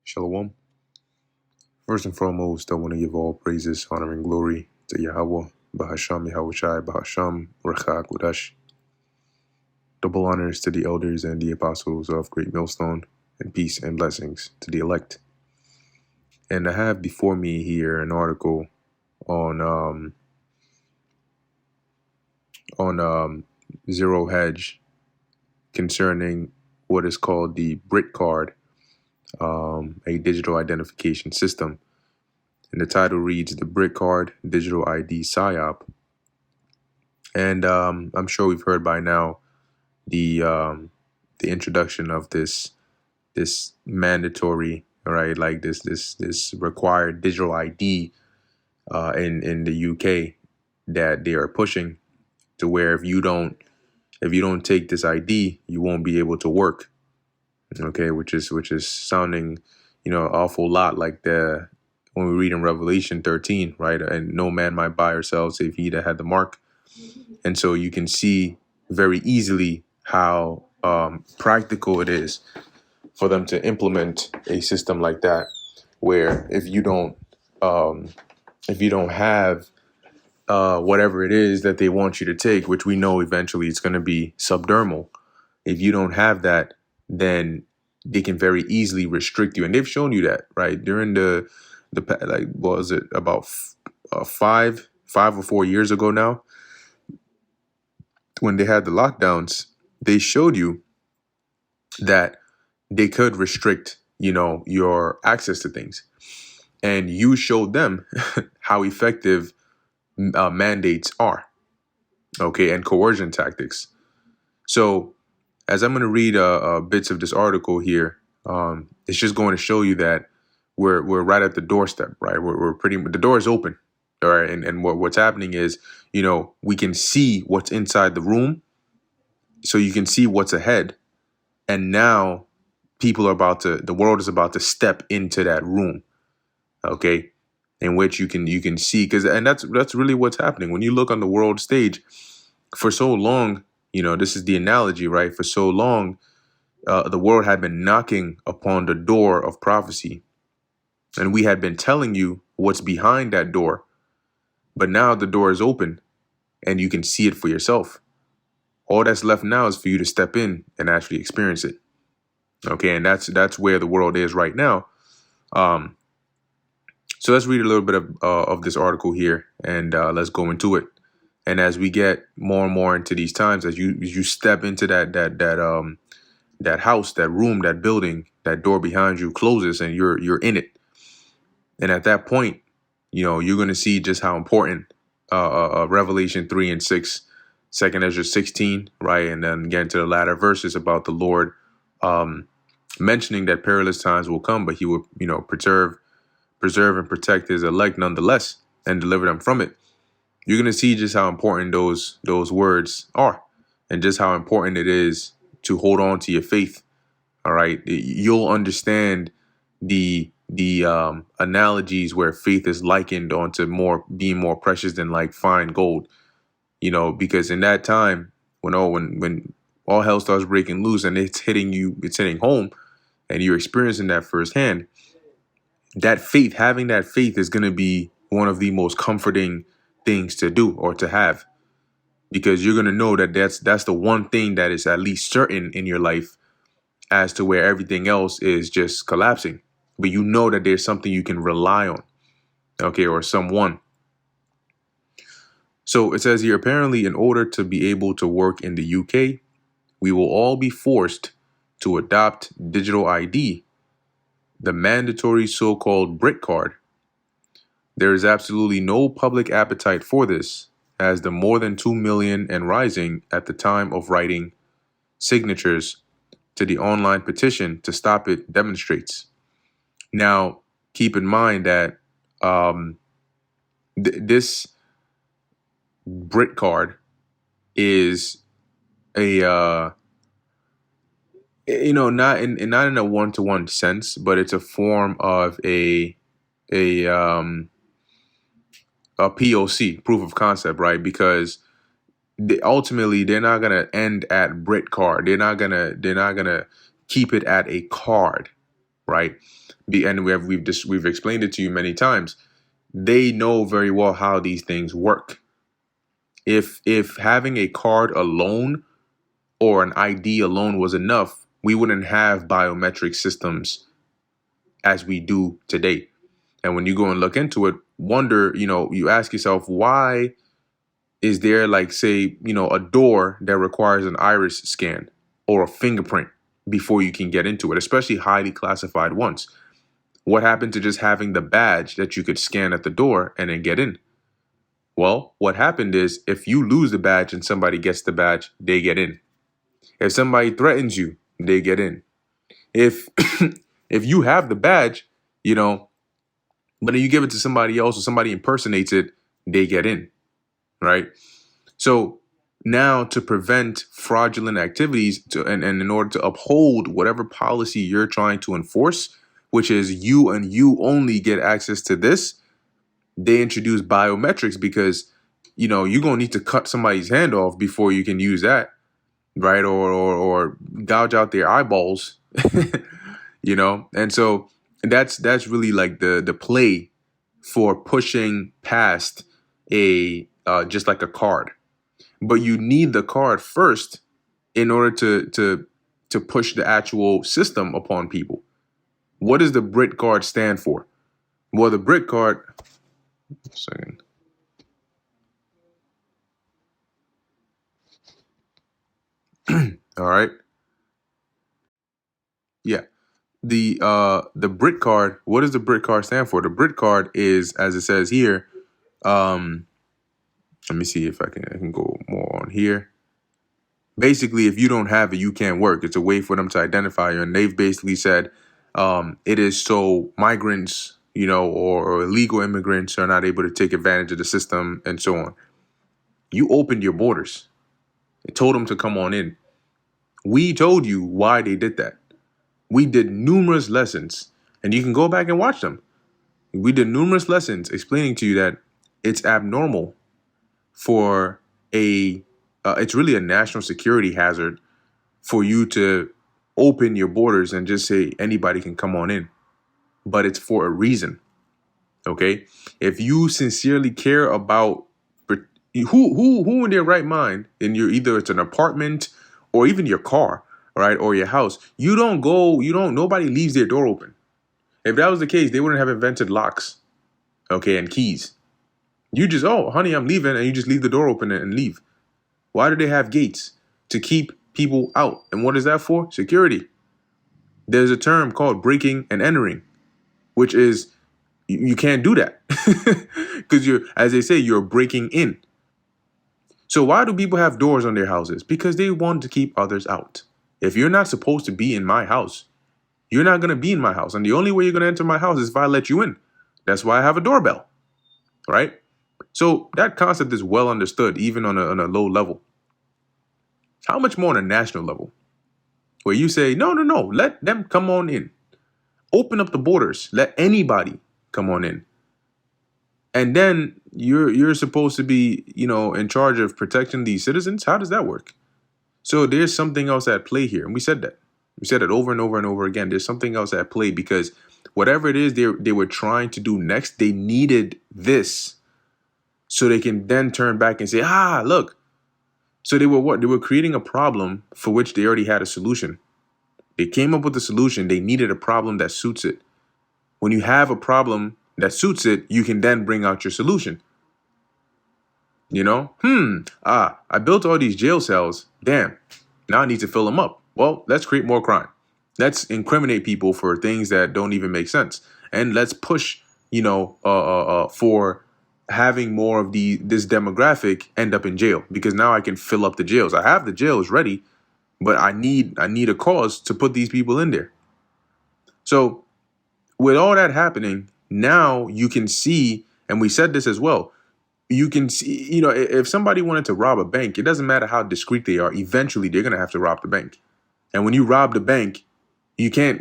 Shalom. First and foremost, I want to give all praises, honor, and glory to Yahweh, Bahasham Yahushai, Bahasham Rechak Wadash. Double honors to the elders and the apostles of Great Millstone, and peace and blessings to the elect. And I have before me here an article on Zero Hedge concerning what is called the Britcard, a digital identification system. And the title reads, The Britcard Digital ID Psyop. And I'm sure we've heard by now the introduction of this mandatory, right, like this required digital ID in the UK that they are pushing, to where if you don't take this ID, you won't be able to work. Okay, which is sounding, an awful lot like when we read in Revelation 13, right? And no man might buy or sell save he that had the mark. And so you can see very easily how practical it is for them to implement a system like that, where if you don't have whatever it is that they want you to take, which we know eventually it's going to be subdermal, if you don't have that, then they can very easily restrict you. And they've shown you that, right? During the like, what was it, about 5 or 4 years ago now, when they had the lockdowns, they showed you that they could restrict, your access to things. And you showed them how effective mandates are, okay, and coercion tactics. So as I'm going to read bits of this article here, it's just going to show you that we're right at the doorstep, right? The door is open, all right? And what's happening is, we can see what's inside the room, so you can see what's ahead. And now the world is about to step into that room, okay, in which you can see, and that's really what's happening. When you look on the world stage, for so long, this is the analogy, right? For so long, the world had been knocking upon the door of prophecy, and we had been telling you what's behind that door. But now the door is open, and you can see it for yourself. All that's left now is for you to step in and actually experience it. Okay, and that's where the world is right now. So let's read a little bit of this article here, and let's go into it. And as we get more and more into these times, as you step into that house, that room, that building, that door behind you closes, and you're in it. And at that point, you're going to see just how important Revelation 3 and 6, 2 Ezra 16, right, and then get into the latter verses about the Lord mentioning that perilous times will come, but He will, preserve and protect His elect nonetheless, and deliver them from it. You're going to see just how important those words are, and just how important it is to hold on to your faith. All right, you'll understand the analogies where faith is likened onto being more precious than like fine gold. Because in that time, when all hell starts breaking loose and it's hitting home, and you're experiencing that firsthand, having that faith is going to be one of the most comforting things to do or to have, because you're going to know that that's the one thing that is at least certain in your life, as to where everything else is just collapsing. But you know that there's something you can rely on, okay, or someone. So it says here, apparently, in order to be able to work in the UK, we will all be forced to adopt digital ID, the mandatory so-called Britcard. There is absolutely no public appetite for this, as the more than 2 million and rising at the time of writing signatures to the online petition to stop it demonstrates. Now, keep in mind that this Britcard is not in a one-to-one sense, but it's a form of a POC, proof of concept, right? Because ultimately they're not gonna end at Britcard. They're not gonna keep it at a card. right? And we've explained it to you many times. They know very well how these things work. If having a card alone or an ID alone was enough, we wouldn't have biometric systems as we do today. And when you go and look into it, you ask yourself, why is there, like, say, a door that requires an iris scan or a fingerprint before you can get into it, especially highly classified ones? What happened to just having the badge that you could scan at the door and then get in? Well, what happened is, if you lose the badge and somebody gets the badge, they get in. If somebody threatens you, they get in. If if you have the badge, but then you give it to somebody else or somebody impersonates it, they get in, right? So now, to prevent fraudulent activities and in order to uphold whatever policy you're trying to enforce, which is you and you only get access to this, they introduce biometrics because, you're going to need to cut somebody's hand off before you can use that, right? Or gouge out their eyeballs, And so that's really like the play for pushing past a just like a card. But you need the card first in order to push the actual system upon people. What does the Britcard stand for? Well, the Britcard. Second. All right. Yeah. The Britcard. What does the Britcard stand for? The Britcard is, as it says here. Let me see if I can go more on here. Basically, if you don't have it, you can't work. It's a way for them to identify you. And they've basically said it is so migrants, or illegal immigrants are not able to take advantage of the system and so on. You opened your borders. It told them to come on in. We told you why they did that. We did numerous lessons, and you can go back and watch them. We did numerous lessons explaining to you that it's abnormal for it's really a national security hazard for you to open your borders and just say anybody can come on in. But it's for a reason. Okay? If you sincerely care about who in their right mind, in your, either it's an apartment or even your car, right, or your house, nobody leaves their door open. If that was the case, they wouldn't have invented locks, okay, and keys. You just, oh, honey, I'm leaving, and you just leave the door open and leave. Why do they have gates? To keep people out. And what is that for? Security. There's a term called breaking and entering, which is you can't do that because as they say, you're breaking in. So why do people have doors on their houses? Because they want to keep others out. If you're not supposed to be in my house, you're not going to be in my house. And the only way you're going to enter my house is if I let you in. That's why I have a doorbell, right? So that concept is well understood, even on a low level. How much more on a national level, where you say, no, let them come on in. Open up the borders. Let anybody come on in. And then you're supposed to be, in charge of protecting these citizens. How does that work? So there's something else at play here. And we said that. We said it over and over and over again. There's something else at play because whatever it is they were trying to do next, they needed this so they can then turn back and say, look. So they were what? They were creating a problem for which they already had a solution. They came up with a solution. They needed a problem that suits it. When you have a problem that suits it, you can then bring out your solution. I built all these jail cells. Damn, now I need to fill them up. Well, let's create more crime. Let's incriminate people for things that don't even make sense. And let's push, for having more of this demographic end up in jail, because now I can fill up the jails. I have the jails ready, but I need a cause to put these people in there. So with all that happening, now you can see, and we said this as well, you can see, if somebody wanted to rob a bank, it doesn't matter how discreet they are. Eventually, they're going to have to rob the bank. And when you rob the bank, you can't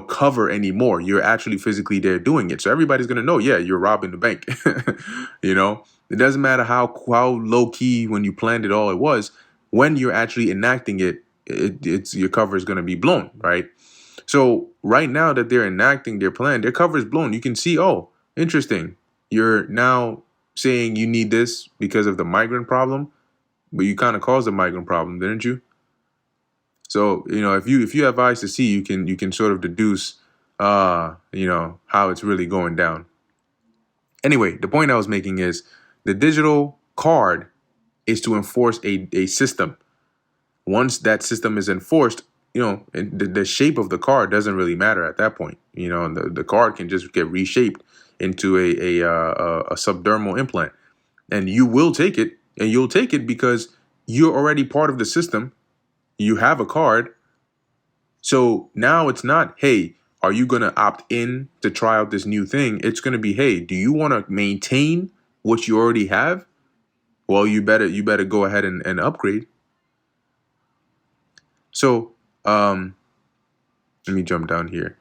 cover anymore. You're actually physically there doing it. So everybody's going to know, yeah, you're robbing the bank. It doesn't matter how low key when you planned it all it was. When you're actually enacting it, it's your cover is going to be blown, right? So right now that they're enacting their plan, their cover is blown. You can see, oh, interesting. You're now saying you need this because of the migrant problem, but you kind of caused the migrant problem, didn't you? So, if you have eyes to see, you can sort of deduce how it's really going down. Anyway, the point I was making is the digital card is to enforce a system. Once that system is enforced, and the shape of the card doesn't really matter at that point. The card can just get reshaped into a subdermal implant, and you will take it, and you'll take it because you're already part of the system. You have a card. So now it's not, hey, are you going to opt in to try out this new thing? It's going to be, hey, do you want to maintain what you already have? Well, you better go ahead and upgrade. So let me jump down here.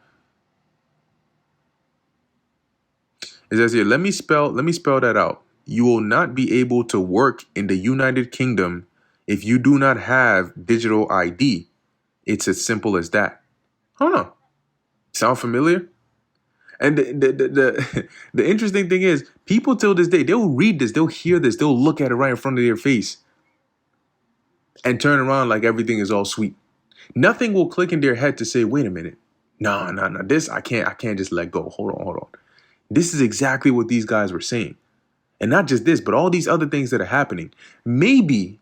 It says here, let me spell that out. You will not be able to work in the United Kingdom if you do not have digital ID. It's as simple as that. Hold on. Sound familiar? And the interesting thing is, people till this day, they'll read this, they'll hear this, they'll look at it right in front of their face and turn around like everything is all sweet. Nothing will click in their head to say, wait a minute. No, this I can't just let go. Hold on. This is exactly what these guys were saying. And not just this, but all these other things that are happening. Maybe,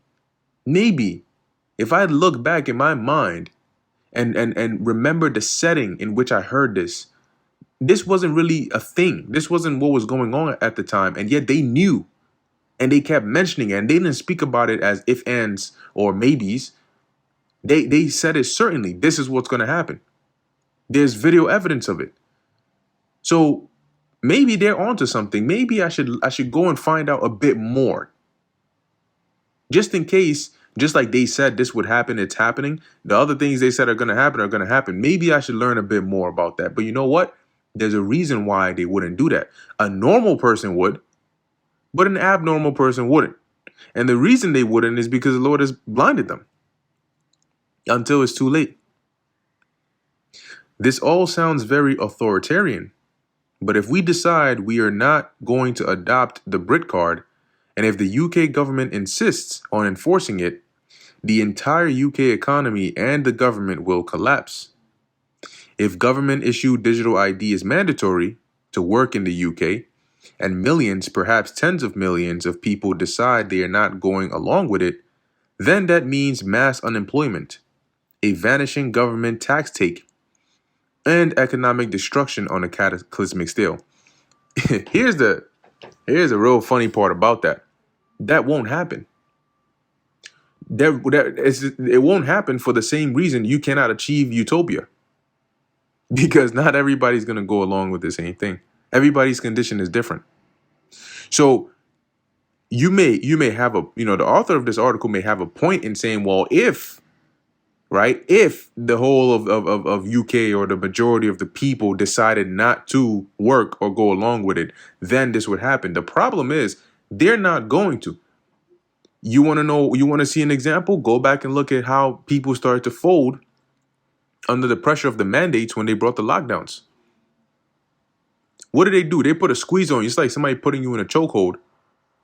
if I look back in my mind and remember the setting in which I heard this wasn't really a thing. This wasn't what was going on at the time. And yet they knew. And they kept mentioning it. And they didn't speak about it as if, ands, or maybes. They said it certainly. This is what's going to happen. There's video evidence of it. So maybe they're onto something. Maybe I should go and find out a bit more. Just in case, just like they said this would happen, it's happening. The other things they said are going to happen. Maybe I should learn a bit more about that. But you know what? There's a reason why they wouldn't do that. A normal person would, but an abnormal person wouldn't. And the reason they wouldn't is because the Lord has blinded them until it's too late. This all sounds very authoritarian, but if we decide we are not going to adopt the Britcard, and if the UK government insists on enforcing it, the entire UK economy and the government will collapse. If government-issued digital ID is mandatory to work in the UK, and millions, perhaps tens of millions of people decide they are not going along with it, then that means mass unemployment, a vanishing government tax take, and economic destruction on a cataclysmic scale. Here's a real funny part about that. That won't happen. It won't happen for the same reason you cannot achieve utopia. Because not everybody's going to go along with the same thing. Everybody's condition is different. So you may have the author of this article may have a point in saying, well, if the whole of UK or the majority of the people decided not to work or go along with it, then this would happen. The problem is they're not going to. You want to see an example? Go back and look at how people started to fold under the pressure of the mandates when they brought the lockdowns. What did they do? They put a squeeze on you. It's like somebody putting you in a chokehold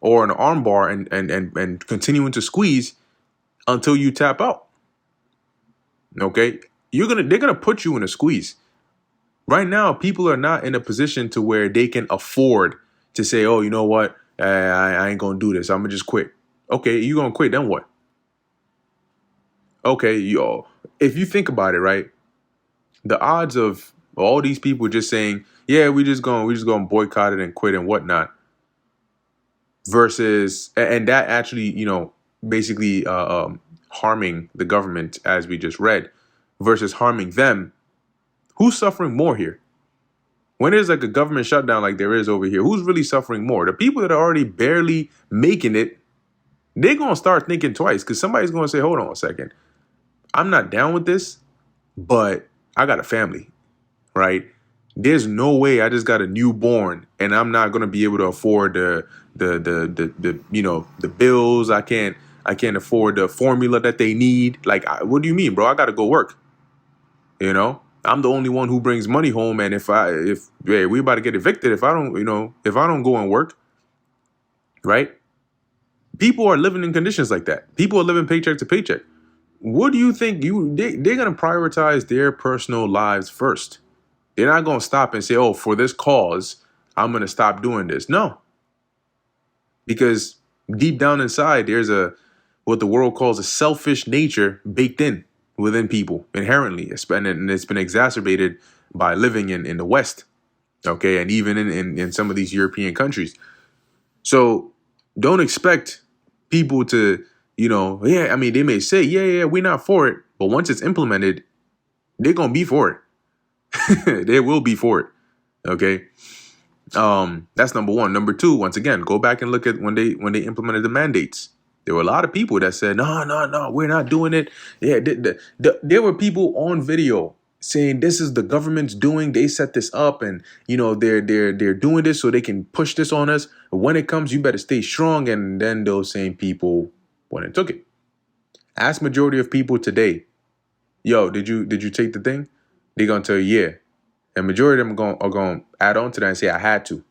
or an arm bar and continuing to squeeze until you tap out. Okay? They're gonna put you in a squeeze. Right now, people are not in a position to where they can afford to say, oh, you know what? I ain't gonna do this. I'm gonna just quit. Okay, you gonna quit, then what? Okay, if you think about it, right? The odds of all these people just saying, yeah, we just gonna boycott it and quit and whatnot, versus and that actually, basically harming the government as we just read, versus harming them. Who's suffering more here? When there's like a government shutdown like there is over here, who's really suffering more? The people that are already barely making it, they're gonna start thinking twice because somebody's gonna say, hold on a second. I'm not down with this, but I got a family, right? There's no way I just got a newborn and I'm not gonna be able to afford the bills. I can't afford the formula that they need. Like, what do you mean, bro? I gotta go work. I'm the only one who brings money home, and if yeah, we about to get evicted if I don't, if I don't go and work, right? People are living in conditions like that. People are living paycheck to paycheck. What do you think they're gonna prioritize their personal lives first? They're not gonna stop and say, "Oh, for this cause, I'm gonna stop doing this." No, because deep down inside, there's what the world calls a selfish nature baked in within people inherently, and it's been exacerbated by living in the West, okay, and even in some of these European countries. So don't expect people to, yeah, I mean, they may say, yeah, we're not for it, but once it's implemented, they're gonna be for it. They will be for it, okay. That's number one. Number two, once again, go back and look at when they implemented the mandates. There were a lot of people that said, no, we're not doing it. Yeah, there were people on video saying this is the government's doing. They set this up, and they're doing this so they can push this on us. But when it comes, you better stay strong. And then those same people went and took it. Ask majority of people today, yo, did you take the thing? They're gonna tell you, yeah. And majority of them are going to add on to that and say, I had to.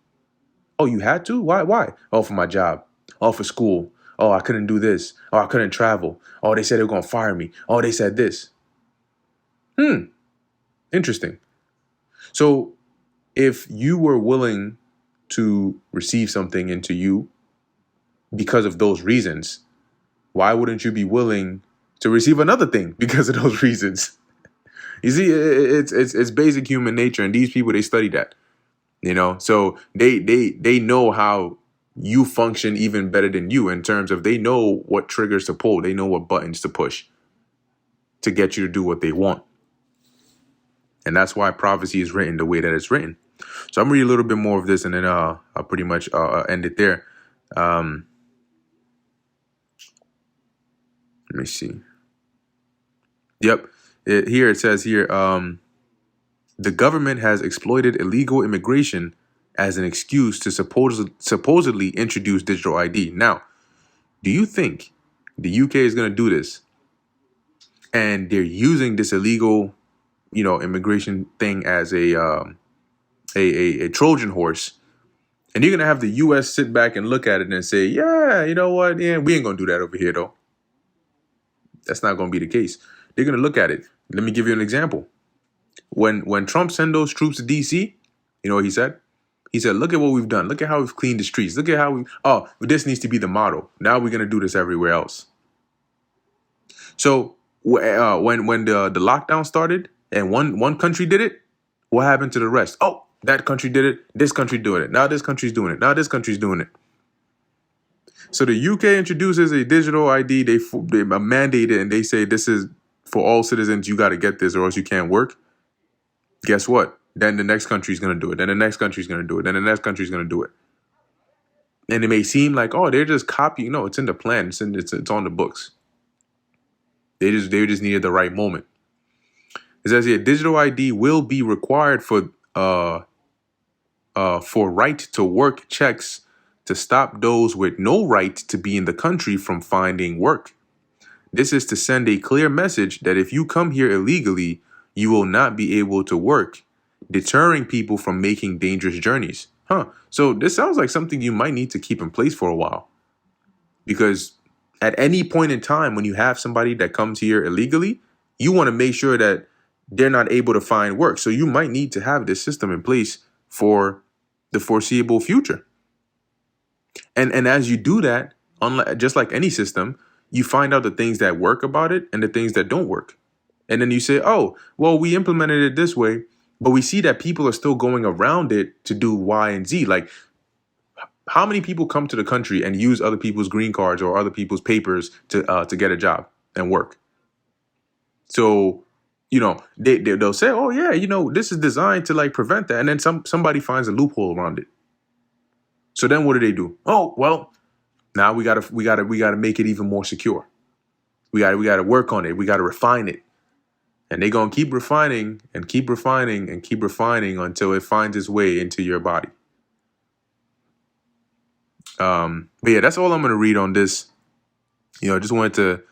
Oh, you had to? Why? Why? Oh, for my job. Oh, for school. Oh, I couldn't do this. Oh, I couldn't travel. Oh, they said they were going to fire me. Oh, they said this. Interesting. So if you were willing to receive something into you because of those reasons, why wouldn't you be willing to receive another thing because of those reasons? You see, it's basic human nature, and these people, they study that, so they know how you function even better than you, in terms of they know what triggers to pull, they know what buttons to push to get you to do what they want. And that's why prophecy is written the way that it's written. So I'm gonna read a little bit more of this, and then I'll pretty much end it there. Let me see. Yep. Here it says here, the government has exploited illegal immigration as an excuse to supposedly introduce digital ID. Now, do you think the UK is going to do this, and they're using this illegal, immigration thing as a Trojan horse, and you're going to have the US sit back and look at it and say, yeah, you know what? Yeah, we ain't going to do that over here, though. That's not going to be the case. They're going to look at it. Let me give you an example. When Trump sent those troops to DC, you know what he said? He said, look at what we've done. Look at how we've cleaned the streets. Look at how this needs to be the model. Now we're going to do this everywhere else. So when the lockdown started and one country did it, what happened to the rest? Oh, that country did it. This country doing it. Now this country's doing it. Now this country's doing it. So the UK introduces a digital ID. They mandate it, and they say this is for all citizens. You got to get this or else you can't work. Guess what? Then the next country is going to do it. Then the next country is going to do it. Then the next country is going to do it. And it may seem like, oh, they're just copying. No, it's in the plan. It's on the books. They just needed the right moment. It says here, digital ID will be required for right to work checks to stop those with no right to be in the country from finding work. This is to send a clear message that if you come here illegally, you will not be able to work, deterring people from making dangerous journeys. So this sounds like something you might need to keep in place for a while. Because at any point in time when you have somebody that comes here illegally, you want to make sure that they're not able to find work. So you might need to have this system in place for the foreseeable future. And as you do that, just like any system, you find out the things that work about it and the things that don't work. And then you say, oh, well, we implemented it this way, but we see that people are still going around it to do Y and Z. Like, how many people come to the country and use other people's green cards or other people's papers to get a job and work? So, they'll say, oh, yeah, this is designed to like prevent that. And then somebody finds a loophole around it. So then what do? Oh, well, now we gotta make it even more secure. We gotta work on it. We gotta refine it. And they're going to keep refining and keep refining and keep refining until it finds its way into your body. But yeah, that's all I'm going to read on this. Just wanted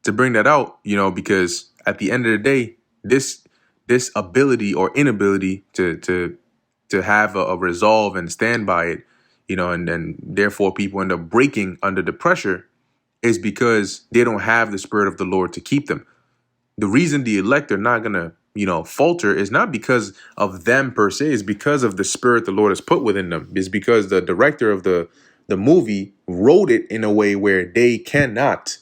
to bring that out, because at the end of the day, this this ability or inability to have a resolve and stand by it, and then therefore people end up breaking under the pressure, is because they don't have the Spirit of the Lord to keep them. The reason the elect are not gonna, falter is not because of them per se, it's because of the Spirit the Lord has put within them. It's because the director of the movie wrote it in a way where they cannot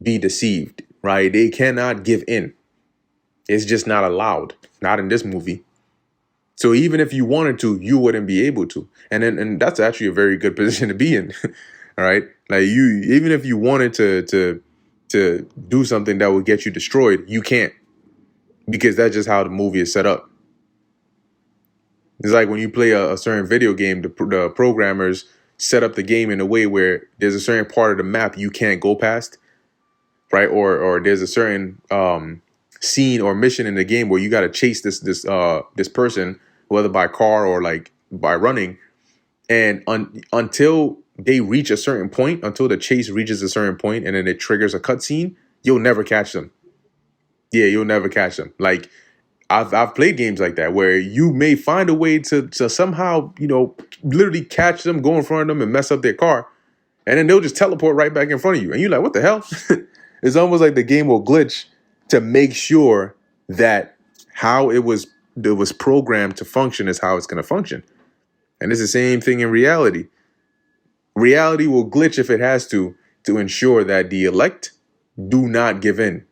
be deceived, right? They cannot give in. It's just not allowed. Not in this movie. So even if you wanted to, you wouldn't be able to. And that's actually a very good position to be in. All right. Like even if you wanted to do something that would get you destroyed, you can't, because that's just how the movie is set up. It's like when you play a certain video game, the programmers set up the game in a way where there's a certain part of the map you can't go past, right? Or there's a certain scene or mission in the game where you got to chase this person, whether by car or like by running, and until they reach a certain point, until the chase reaches a certain point, and then it triggers a cutscene, you'll never catch them. Yeah, you'll never catch them. Like I've played games like that where you may find a way to somehow, literally catch them, go in front of them and mess up their car. And then they'll just teleport right back in front of you. And you're like, what the hell? It's almost like the game will glitch to make sure that how it was programmed to function is how it's going to function. And it's the same thing in reality. Reality will glitch if it has to ensure that the elect do not give in,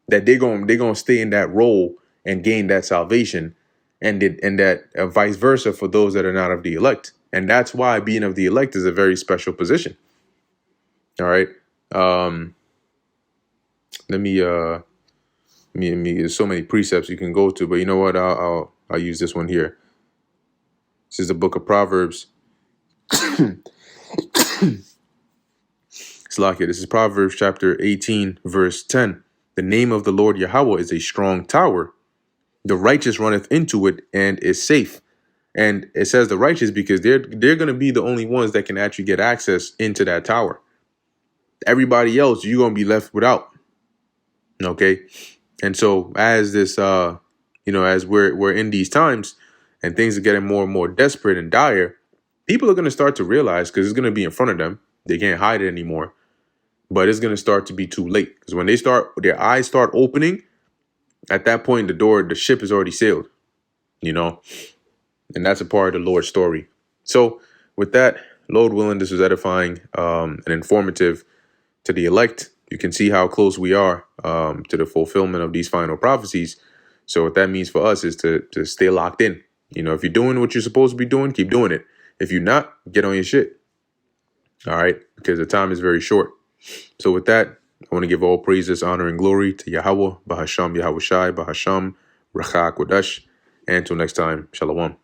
that they're gonna stay in that role and gain that salvation, and that vice versa for those that are not of the elect. And that's why being of the elect is a very special position. All right. There's so many precepts you can go to, but you know what? I'll use this one here. This is the book of Proverbs. Slakia. This is Proverbs chapter 18, verse 10. The name of the Lord Yahweh is a strong tower. The righteous runneth into it and is safe. And it says the righteous because they're going to be the only ones that can actually get access into that tower. Everybody else, you're going to be left without. Okay. And so as this, as we're in these times and things are getting more and more desperate and dire, people are going to start to realize, because it's going to be in front of them. They can't hide it anymore. But it's going to start to be too late, because when their eyes start opening, at that point, the ship is already sailed, and that's a part of the Lord's story. So with that, Lord willing, this was edifying and informative to the elect. You can see how close we are to the fulfillment of these final prophecies. So what that means for us is to stay locked in. If you're doing what you're supposed to be doing, keep doing it. If you're not, get on your shit. All right, because the time is very short. So with that, I want to give all praises, honor, and glory to Yahweh, Bahasham Yahweh Shai, Bahasham, Racha Kodesh. And until next time, Shalom.